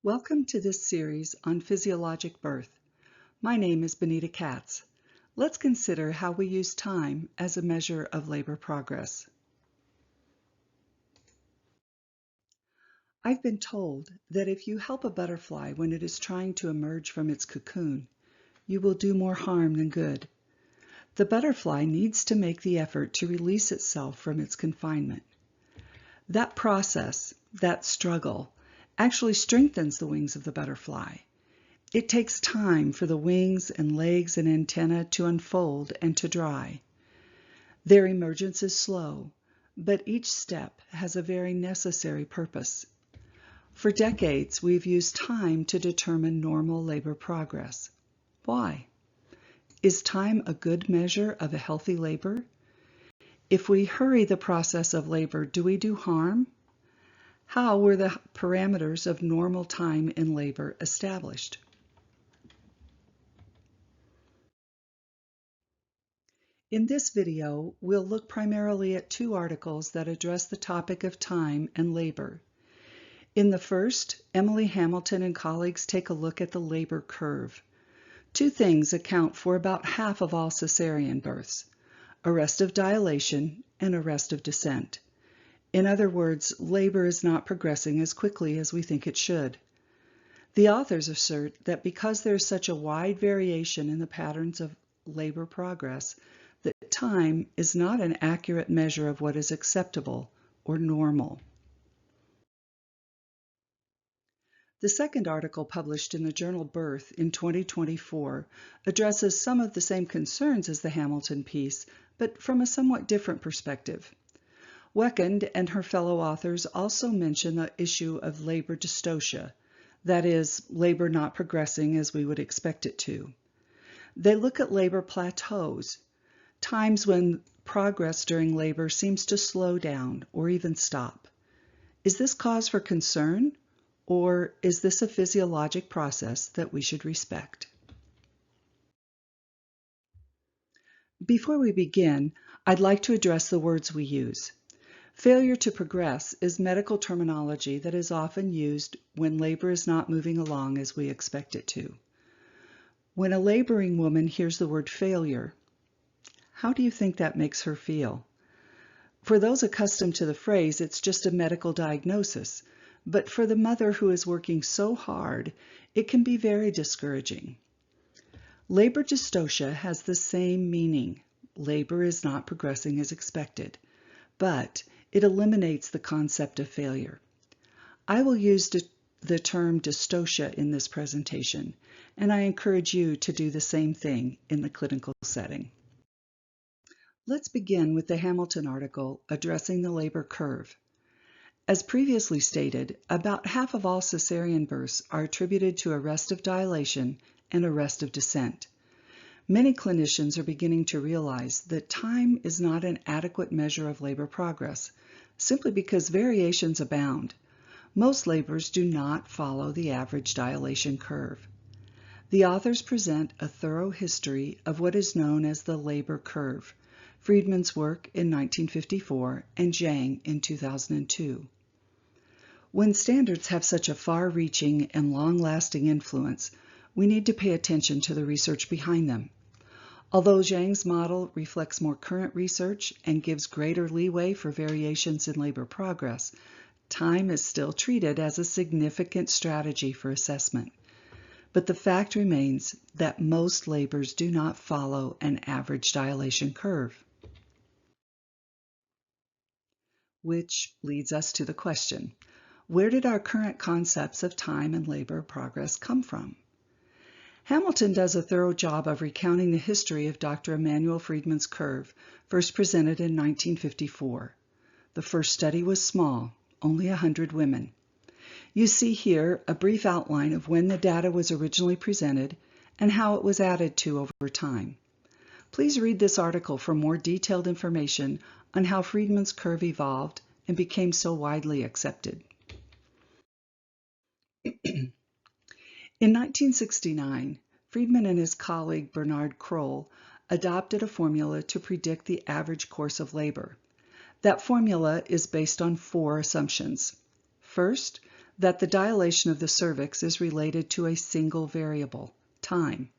Welcome to this series on physiologic birth. My name is Benita Katz. Let's consider how we use time as a measure of labor progress. I've been told that if you help a butterfly when it is trying to emerge from its cocoon, you will do more harm than good. The butterfly needs to make the effort to release itself from its confinement. That process, that struggle, actually strengthens the wings of the butterfly. It takes time for the wings and legs and antennae to unfold and to dry. Their emergence is slow, but each step has a very necessary purpose. For decades, we've used time to determine normal labor progress. Why? Is time a good measure of a healthy labor? If we hurry the process of labor, do we do harm? How were the parameters of normal time in labor established? In this video, we'll look primarily at two articles that address the topic of time and labor. In the first, Emily Hamilton and colleagues take a look at the labor curve. Two things account for about half of all cesarean births: arrest of dilation and arrest of descent. In other words, labor is not progressing as quickly as we think it should. The authors assert that because there's such a wide variation in the patterns of labor progress, that time is not an accurate measure of what is acceptable or normal. The second article published in the journal Birth in 2024 addresses some of the same concerns as the Hamilton piece, but from a somewhat different perspective. Weckend and her fellow authors also mention the issue of labor dystocia, that is, labor not progressing as we would expect it to. They look at labor plateaus, times when progress during labor seems to slow down or even stop. Is this cause for concern, or is this a physiologic process that we should respect? Before we begin, I'd like to address the words we use. Failure to progress is medical terminology that is often used when labor is not moving along as we expect it to. When a laboring woman hears the word failure, how do you think that makes her feel? For those accustomed to the phrase, it's just a medical diagnosis, but for the mother who is working so hard, it can be very discouraging. Labor dystocia has the same meaning. Labor is not progressing as expected, but it eliminates the concept of failure. I will use the term dystocia in this presentation, and I encourage you to do the same thing in the clinical setting. Let's begin with the Hamilton article addressing the labor curve. As previously stated, about half of all cesarean births are attributed to arrest of dilation and arrest of descent. Many clinicians are beginning to realize that time is not an adequate measure of labor progress, simply because variations abound. Most labors do not follow the average dilation curve. The authors present a thorough history of what is known as the labor curve, Friedman's work in 1954 and Zhang in 2002. When standards have such a far-reaching and long-lasting influence, we need to pay attention to the research behind them. Although Zhang's model reflects more current research and gives greater leeway for variations in labor progress, time is still treated as a significant strategy for assessment. But the fact remains that most labors do not follow an average dilation curve. Which leads us to the question, where did our current concepts of time and labor progress come from? Hamilton does a thorough job of recounting the history of Dr. Emanuel Friedman's curve, first presented in 1954. The first study was small, only 100 women. You see here a brief outline of when the data was originally presented and how it was added to over time. Please read this article for more detailed information on how Friedman's curve evolved and became so widely accepted. In 1969, Friedman and his colleague Bernard Kroll adopted a formula to predict the average course of labor. That formula is based on 4 assumptions. First, that the dilation of the cervix is related to a single variable, time.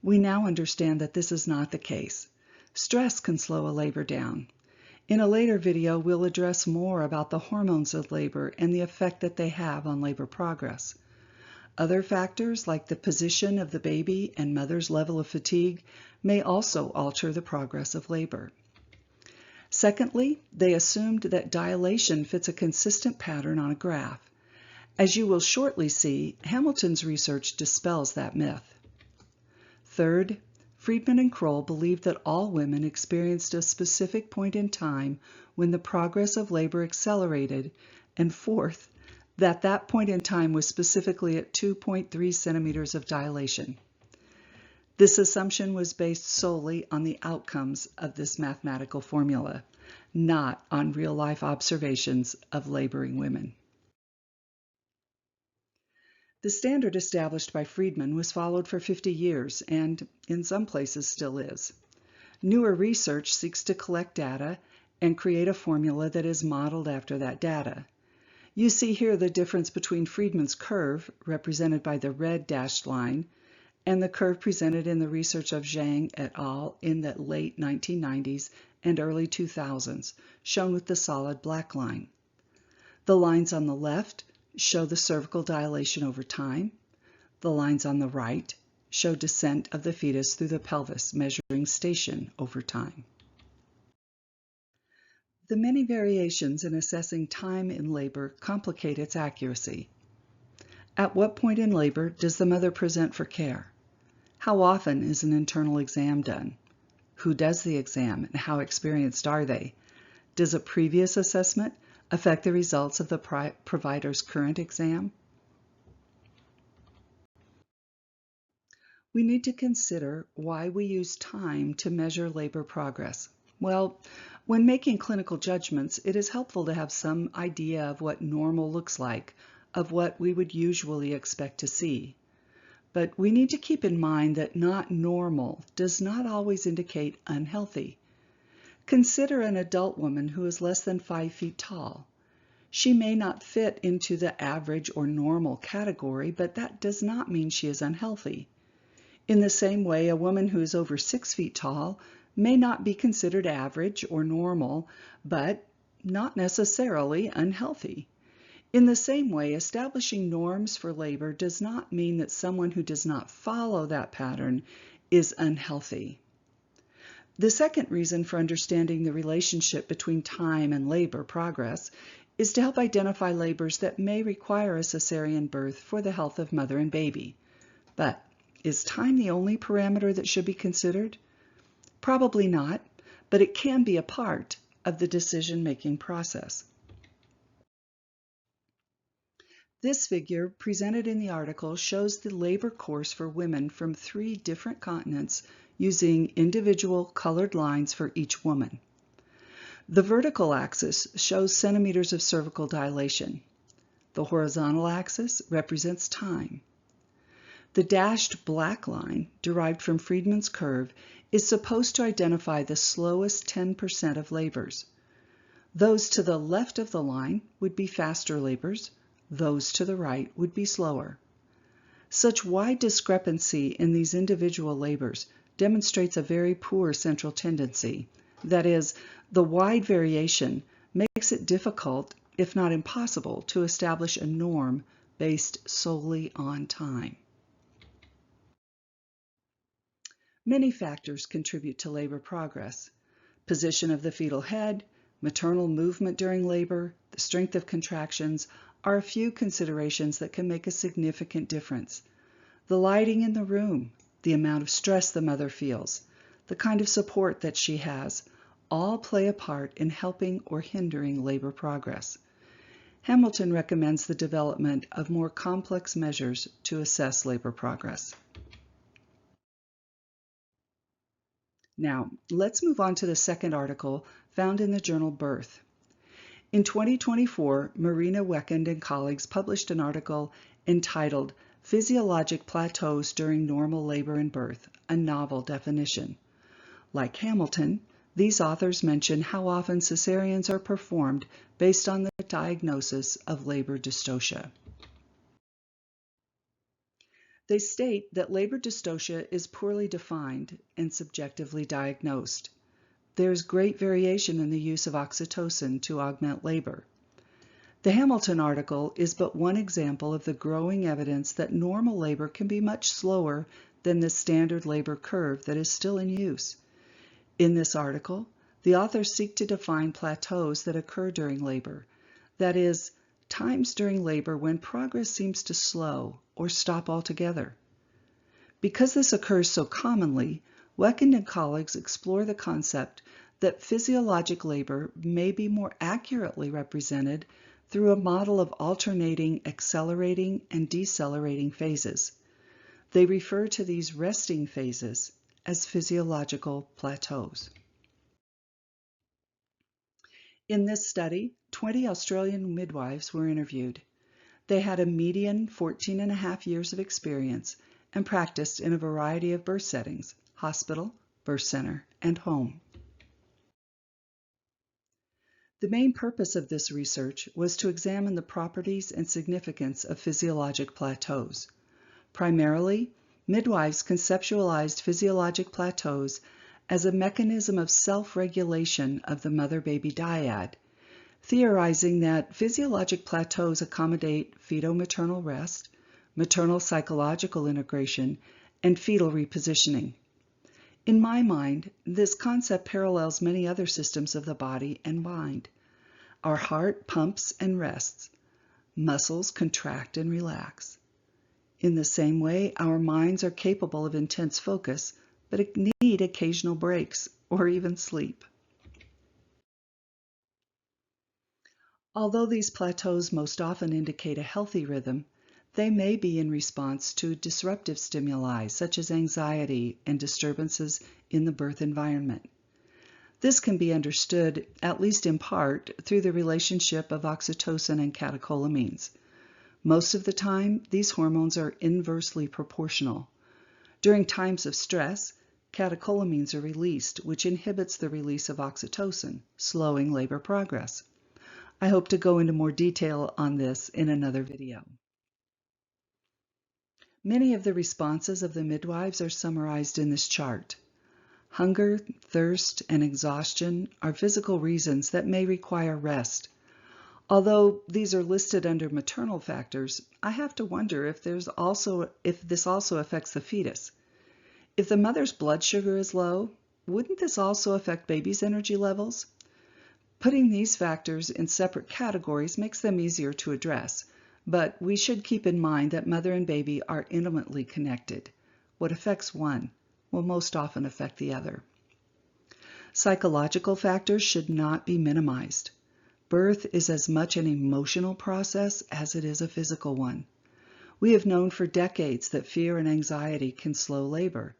We now understand that this is not the case. Stress can slow a labor down. In a later video, we'll address more about the hormones of labor and the effect that they have on labor progress. Other factors, like the position of the baby and mother's level of fatigue, may also alter the progress of labor. Secondly, they assumed that dilation fits a consistent pattern on a graph. As you will shortly see, Hamilton's research dispels that myth. Third, Friedman and Kroll believed that all women experienced a specific point in time when the progress of labor accelerated, and fourth, that point in time was specifically at 2.3 centimeters of dilation. This assumption was based solely on the outcomes of this mathematical formula, not on real-life observations of laboring women. The standard established by Friedman was followed for 50 years and, in some places, still is. Newer research seeks to collect data and create a formula that is modeled after that data. You see here the difference between Friedman's curve, represented by the red dashed line, and the curve presented in the research of Zhang et al. In the late 1990s and early 2000s, shown with the solid black line. The lines on the left show the cervical dilation over time. The lines on the right show descent of the fetus through the pelvis, measuring station over time. The many variations in assessing time in labor complicate its accuracy. At what point in labor does the mother present for care? How often is an internal exam done? Who does the exam and how experienced are they? Does a previous assessment affect the results of the provider's current exam? We need to consider why we use time to measure labor progress. Well, when making clinical judgments, it is helpful to have some idea of what normal looks like, of what we would usually expect to see. But we need to keep in mind that not normal does not always indicate unhealthy. Consider an adult woman who is less than 5 feet tall. She may not fit into the average or normal category, but that does not mean she is unhealthy. In the same way, a woman who is over 6 feet tall may not be considered average or normal, but not necessarily unhealthy. In the same way, establishing norms for labor does not mean that someone who does not follow that pattern is unhealthy. The second reason for understanding the relationship between time and labor progress is to help identify labors that may require a cesarean birth for the health of mother and baby. But is time the only parameter that should be considered? Probably not, but it can be a part of the decision-making process. This figure presented in the article shows the labor course for women from 3 different continents using individual colored lines for each woman. The vertical axis shows centimeters of cervical dilation. The horizontal axis represents time. The dashed black line, derived from Friedman's curve, is supposed to identify the slowest 10% of labors. Those to the left of the line would be faster labors. Those to the right would be slower. Such wide discrepancy in these individual labors demonstrates a very poor central tendency. That is, the wide variation makes it difficult, if not impossible, to establish a norm based solely on time. Many factors contribute to labor progress. Position of the fetal head, maternal movement during labor, the strength of contractions are a few considerations that can make a significant difference. The lighting in the room, the amount of stress the mother feels, the kind of support that she has, all play a part in helping or hindering labor progress. Hamilton recommends the development of more complex measures to assess labor progress. Now, let's move on to the second article found in the journal Birth. In 2024, Marina Weckend and colleagues published an article entitled Physiologic Plateaus During Normal Labor and Birth, a Novel Definition. Like Hamilton, These authors mention how often cesareans are performed based on the diagnosis of labor dystocia. They state that labor dystocia is poorly defined and subjectively diagnosed. There is great variation in the use of oxytocin to augment labor. The Hamilton article is but one example of the growing evidence that normal labor can be much slower than the standard labor curve that is still in use. In this article, the authors seek to define plateaus that occur during labor, that is, times during labor when progress seems to slow or stop altogether. Because this occurs so commonly, Weckend and colleagues explore the concept that physiologic labor may be more accurately represented through a model of alternating accelerating and decelerating phases. They refer to these resting phases as physiological plateaus. In this study, 20 Australian midwives were interviewed. They had a median 14.5 years of experience and practiced in a variety of birth settings: hospital, birth center, and home. The main purpose of this research was to examine the properties and significance of physiologic plateaus. Primarily, midwives conceptualized physiologic plateaus as a mechanism of self-regulation of the mother-baby dyad, theorizing that physiologic plateaus accommodate fetal-maternal rest, maternal psychological integration, and fetal repositioning. In my mind, this concept parallels many other systems of the body and mind. Our heart pumps and rests. Muscles contract and relax. In the same way, our minds are capable of intense focus, but need occasional breaks or even sleep. Although these plateaus most often indicate a healthy rhythm, they may be in response to disruptive stimuli such as anxiety and disturbances in the birth environment. This can be understood, at least in part, through the relationship of oxytocin and catecholamines. Most of the time, these hormones are inversely proportional. During times of stress, catecholamines are released, which inhibits the release of oxytocin, slowing labor progress. I hope to go into more detail on this in another video. Many of the responses of the midwives are summarized in this chart. Hunger, thirst, and exhaustion are physical reasons that may require rest. Although these are listed under maternal factors, I have to wonder if this also affects the fetus. If the mother's blood sugar is low, wouldn't this also affect baby's energy levels? Putting these factors in separate categories makes them easier to address, but we should keep in mind that mother and baby are intimately connected. What affects one will most often affect the other. Psychological factors should not be minimized. Birth is as much an emotional process as it is a physical one. We have known for decades that fear and anxiety can slow labor.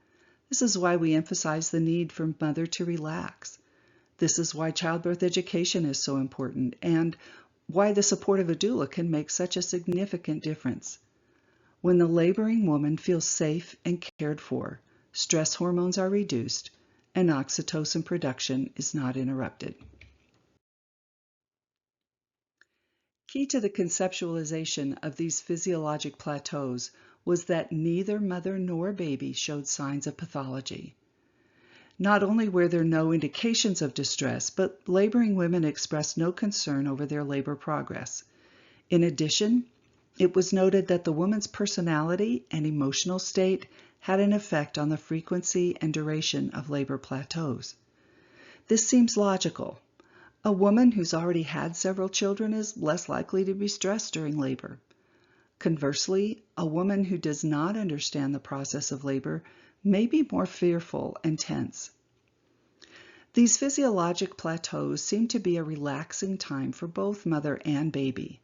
This is why we emphasize the need for mother to relax. This is why childbirth education is so important and why the support of a doula can make such a significant difference. When the laboring woman feels safe and cared for, stress hormones are reduced and oxytocin production is not interrupted. Key to the conceptualization of these physiologic plateaus was that neither mother nor baby showed signs of pathology. Not only were there no indications of distress, but laboring women expressed no concern over their labor progress. In addition, it was noted that the woman's personality and emotional state had an effect on the frequency and duration of labor plateaus. This seems logical. A woman who's already had several children is less likely to be stressed during labor. Conversely, a woman who does not understand the process of labor may be more fearful and tense. These physiologic plateaus seem to be a relaxing time for both mother and baby.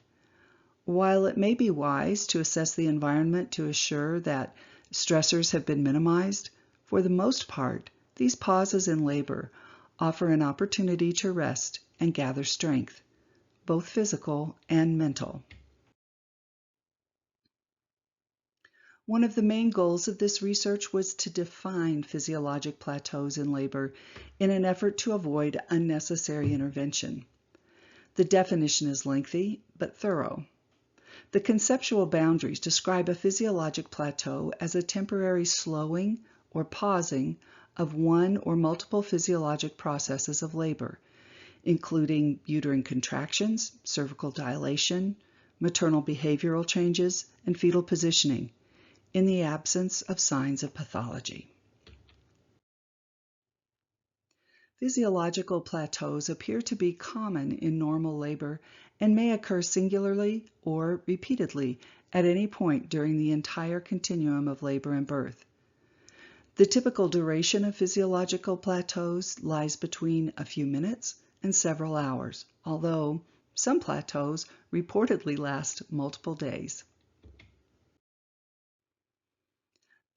While it may be wise to assess the environment to assure that stressors have been minimized, for the most part, these pauses in labor offer an opportunity to rest and gather strength, both physical and mental. One of the main goals of this research was to define physiologic plateaus in labor in an effort to avoid unnecessary intervention. The definition is lengthy but thorough. The conceptual boundaries describe a physiologic plateau as a temporary slowing or pausing of one or multiple physiologic processes of labor, including uterine contractions, cervical dilation, maternal behavioral changes, and fetal positioning, in the absence of signs of pathology. Physiological plateaus appear to be common in normal labor and may occur singularly or repeatedly at any point during the entire continuum of labor and birth. The typical duration of physiological plateaus lies between a few minutes and several hours, although some plateaus reportedly last multiple days.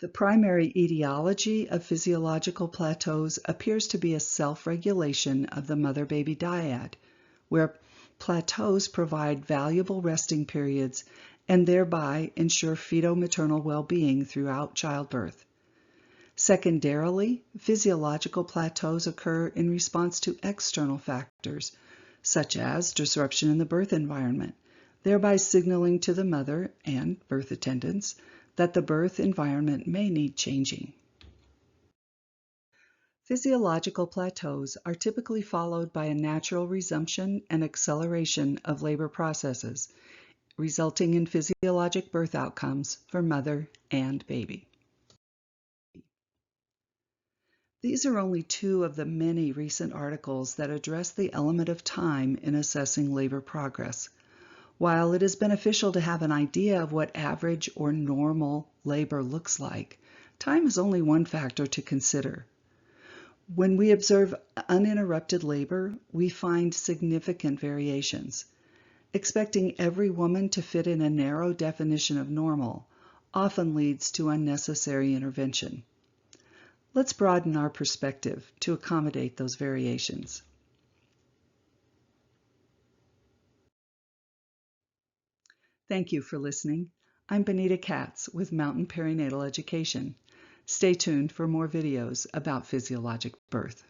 The primary etiology of physiological plateaus appears to be a self-regulation of the mother-baby dyad, where plateaus provide valuable resting periods and thereby ensure fetal-maternal well-being throughout childbirth. Secondarily, physiological plateaus occur in response to external factors, such as disruption in the birth environment, thereby signaling to the mother and birth attendants that the birth environment may need changing. Physiological plateaus are typically followed by a natural resumption and acceleration of labor processes, resulting in physiologic birth outcomes for mother and baby. These are only two of the many recent articles that address the element of time in assessing labor progress. While it is beneficial to have an idea of what average or normal labor looks like, time is only one factor to consider. When we observe uninterrupted labor, we find significant variations. Expecting every woman to fit in a narrow definition of normal often leads to unnecessary intervention. Let's broaden our perspective to accommodate those variations. Thank you for listening. I'm Benita Katz with Mountain Perinatal Education. Stay tuned for more videos about physiologic birth.